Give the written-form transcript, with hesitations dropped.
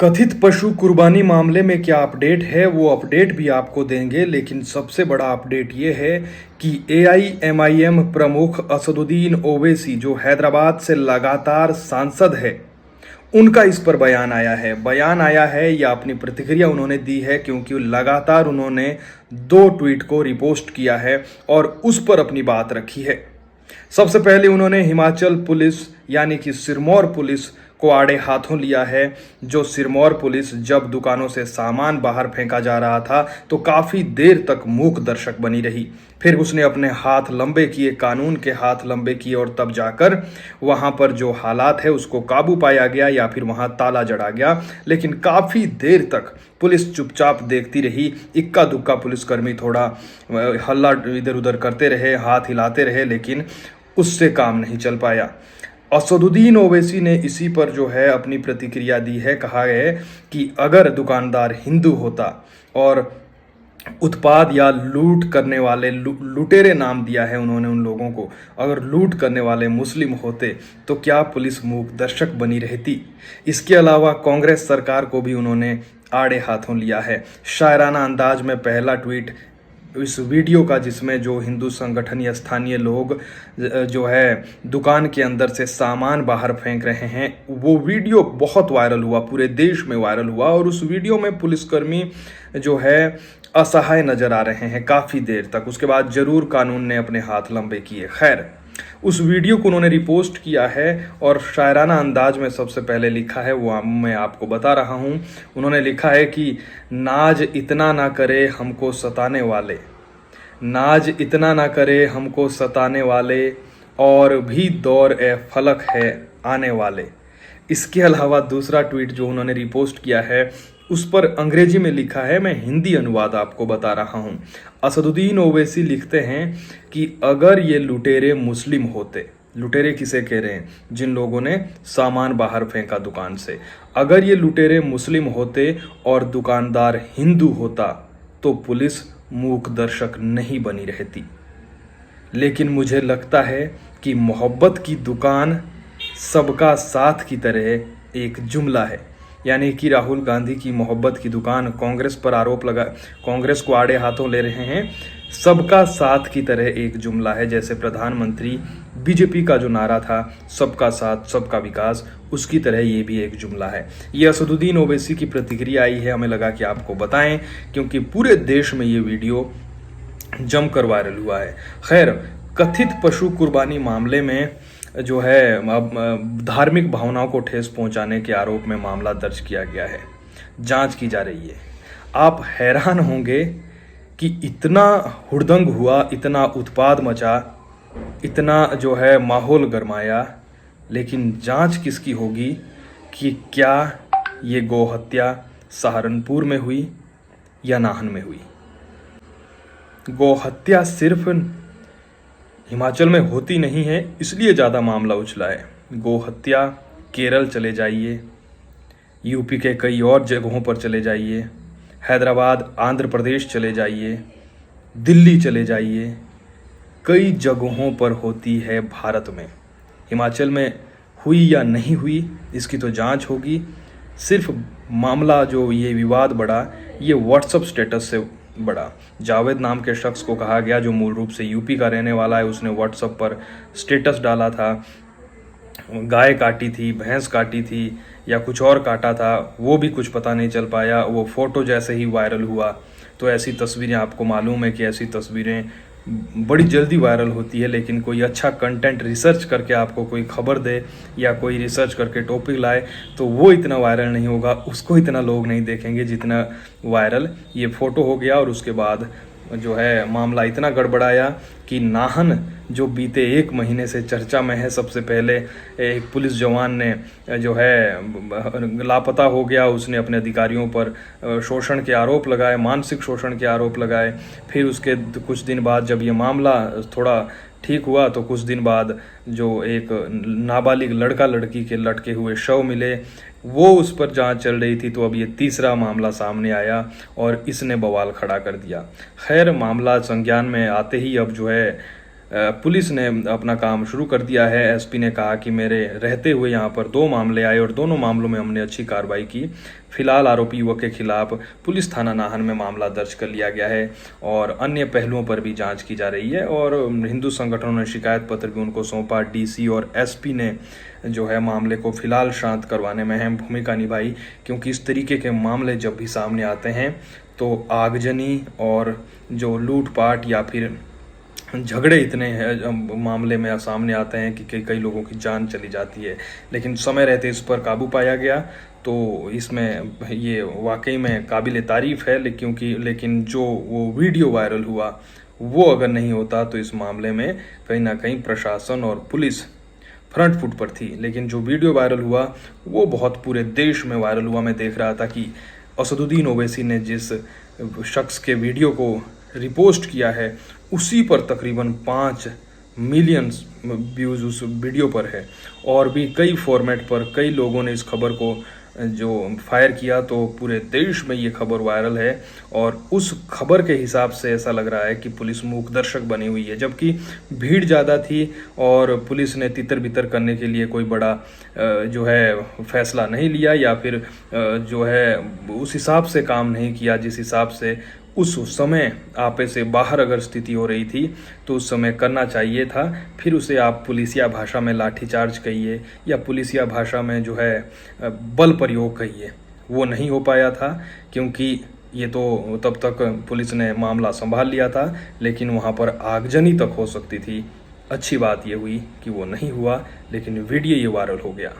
कथित पशु कुर्बानी मामले में क्या अपडेट है वो अपडेट भी आपको देंगे, लेकिन सबसे बड़ा अपडेट ये है कि एआईएमआईएम प्रमुख असदुद्दीन ओवैसी जो हैदराबाद से लगातार सांसद है, उनका इस पर बयान आया है या अपनी प्रतिक्रिया उन्होंने दी है, क्योंकि लगातार उन्होंने 2 ट्वीट को रिपोस्ट किया है और उस पर अपनी बात रखी है। सबसे पहले उन्होंने हिमाचल पुलिस यानी कि सिरमौर पुलिस को आड़े हाथों लिया है। जो सिरमौर पुलिस जब दुकानों से सामान बाहर फेंका जा रहा था तो काफी देर तक मूक दर्शक बनी रही। फिर उसने अपने हाथ लंबे किए, कानून के हाथ लंबे किए, और तब जाकर वहां पर जो हालात है उसको काबू पाया गया या फिर वहां ताला जड़ा गया। लेकिन काफी देर तक पुलिस चुपचाप देखती रही। इक्का दुक्का पुलिसकर्मी थोड़ा हल्ला इधर उधर करते रहे, हाथ हिलाते रहे, लेकिन उससे काम नहीं चल पाया। असदुद्दीन ओवैसी ने इसी पर जो है अपनी प्रतिक्रिया दी है। कहा है कि अगर दुकानदार हिंदू होता और उत्पाद या लूट करने वाले लुटेरे नाम दिया है उन्होंने उन लोगों को, अगर लूट करने वाले मुस्लिम होते तो क्या पुलिस मूक दर्शक बनी रहती। इसके अलावा कांग्रेस सरकार को भी उन्होंने आड़े हाथों लिया है। शायराना अंदाज में पहला ट्वीट इस वीडियो का, जिसमें जो हिंदू संगठन या स्थानीय लोग जो है दुकान के अंदर से सामान बाहर फेंक रहे हैं, वो वीडियो बहुत वायरल हुआ, पूरे देश में वायरल हुआ। और उस वीडियो में पुलिसकर्मी जो है असहाय नजर आ रहे हैं काफ़ी देर तक। उसके बाद जरूर कानून ने अपने हाथ लंबे किए। खैर, उस वीडियो को उन्होंने रिपोस्ट किया है और शायराना अंदाज में सबसे पहले लिखा है, वो मैं आपको बता रहा हूँ। उन्होंने लिखा है कि नाज इतना ना करे हमको सताने वाले, नाज इतना ना करे हमको सताने वाले, और भी दौर ए फलक है आने वाले। इसके अलावा दूसरा ट्वीट जो उन्होंने रिपोस्ट किया है उस पर अंग्रेजी में लिखा है, मैं हिंदी अनुवाद आपको बता रहा हूं। असदुद्दीन ओवैसी लिखते हैं कि अगर ये लुटेरे मुस्लिम होते, लुटेरे किसे कह रहे हैं, जिन लोगों ने सामान बाहर फेंका दुकान से, अगर ये लुटेरे मुस्लिम होते और दुकानदार हिंदू होता तो पुलिस मूक दर्शक नहीं बनी रहती। लेकिन मुझे लगता है कि मोहब्बत की दुकान सबका साथ की तरह एक जुमला है। यानी कि राहुल गांधी की मोहब्बत की दुकान कांग्रेस पर आरोप लगा, कांग्रेस को आड़े हाथों ले रहे हैं। सबका साथ की तरह एक जुमला है, जैसे प्रधानमंत्री बीजेपी का जो नारा था सबका साथ सबका विकास, उसकी तरह ये भी एक जुमला है। ये असदुद्दीन ओवैसी की प्रतिक्रिया आई है, हमें लगा कि आपको बताएं, क्योंकि पूरे देश में ये वीडियो जमकर वायरल हुआ है। खैर, कथित पशु कुर्बानी मामले में जो है धार्मिक भावनाओं को ठेस पहुंचाने के आरोप में मामला दर्ज किया गया है, जांच की जा रही है। आप हैरान होंगे कि इतना हुड़दंग हुआ, इतना उत्पाद मचा, इतना जो है माहौल गरमाया, लेकिन जांच किसकी होगी कि क्या ये गोहत्या सहारनपुर में हुई या नाहन में हुई। गोहत्या सिर्फ हिमाचल में होती नहीं है, इसलिए ज़्यादा मामला उछला है। गोहत्या केरल चले जाइए, यूपी के कई और जगहों पर चले जाइए, हैदराबाद आंध्र प्रदेश चले जाइए, दिल्ली चले जाइए, कई जगहों पर होती है भारत में। हिमाचल में हुई या नहीं हुई इसकी तो जांच होगी। सिर्फ मामला जो ये विवाद बढ़ा, ये व्हाट्सएप स्टेटस से बढ़ा। जावेद नाम के शख्स को कहा गया, जो मूल रूप से यूपी का रहने वाला है, उसने व्हाट्सएप पर स्टेटस डाला था, गाय काटी थी, भैंस काटी थी या कुछ और काटा था, वो भी कुछ पता नहीं चल पाया। वो फोटो जैसे ही वायरल हुआ, तो ऐसी तस्वीरें, आपको मालूम है कि ऐसी तस्वीरें बड़ी जल्दी वायरल होती है, लेकिन कोई अच्छा कंटेंट रिसर्च करके आपको कोई खबर दे या कोई रिसर्च करके टॉपिक लाए तो वो इतना वायरल नहीं होगा, उसको इतना लोग नहीं देखेंगे जितना वायरल ये फ़ोटो हो गया। और उसके बाद जो है मामला इतना गड़बड़ाया कि नाहन जो बीते 1 महीने से चर्चा में है, सबसे पहले एक पुलिस जवान ने जो है लापता हो गया, उसने अपने अधिकारियों पर शोषण के आरोप लगाए, मानसिक शोषण के आरोप लगाए। फिर उसके कुछ दिन बाद जब ये मामला थोड़ा ठीक हुआ तो कुछ दिन बाद जो एक नाबालिग लड़का लड़की के लटके हुए शव मिले, वो उस पर जांच चल रही थी। तो अब ये तीसरा मामला सामने आया और इसने बवाल खड़ा कर दिया। खैर, मामला संज्ञान में आते ही अब जो है पुलिस ने अपना काम शुरू कर दिया है। एसपी ने कहा कि मेरे रहते हुए यहाँ पर 2 मामले आए और दोनों मामलों में हमने अच्छी कार्रवाई की। फिलहाल आरोपी युवक के खिलाफ पुलिस थाना नाहन में मामला दर्ज कर लिया गया है और अन्य पहलुओं पर भी जांच की जा रही है और हिंदू संगठनों ने शिकायत पत्र भी उनको सौंपा। डीसी और एसपी ने जो है मामले को फिलहाल शांत करवाने में अहम भूमिका निभाई, क्योंकि इस तरीके के मामले जब भी सामने आते हैं तो आगजनी और जो लूटपाट या फिर झगड़े इतने हैं मामले में सामने आते हैं कि कई लोगों की जान चली जाती है। लेकिन समय रहते इस पर काबू पाया गया, तो इसमें ये वाकई में काबिल तारीफ़ है। लेकिन जो वो वीडियो वायरल हुआ वो अगर नहीं होता तो इस मामले में कहीं ना कहीं प्रशासन और पुलिस फ्रंट फुट पर थी। लेकिन जो वीडियो वायरल हुआ वो बहुत पूरे देश में वायरल हुआ। मैं देख रहा था कि असदुद्दीन ओवैसी ने जिस शख्स के वीडियो को रिपोस्ट किया है उसी पर तकरीबन 5 मिलियन व्यूज़ उस वीडियो पर है और भी कई फॉर्मेट पर कई लोगों ने इस खबर को जो फायर किया, तो पूरे देश में ये खबर वायरल है। और उस खबर के हिसाब से ऐसा लग रहा है कि पुलिस मूक दर्शक बनी हुई है, जबकि भीड़ ज़्यादा थी और पुलिस ने तितर बितर करने के लिए कोई बड़ा जो है फैसला नहीं लिया या फिर जो है उस हिसाब से काम नहीं किया जिस हिसाब से उस समय आपे से बाहर अगर स्थिति हो रही थी तो उस समय करना चाहिए था। फिर उसे आप पुलिसिया भाषा में लाठीचार्ज कहिए या पुलिसिया भाषा में जो है बल प्रयोग कहिए, वो नहीं हो पाया था, क्योंकि ये तो तब तक पुलिस ने मामला संभाल लिया था, लेकिन वहाँ पर आगजनी तक हो सकती थी। अच्छी बात ये हुई कि वो नहीं हुआ, लेकिन वीडियो ये वायरल हो गया।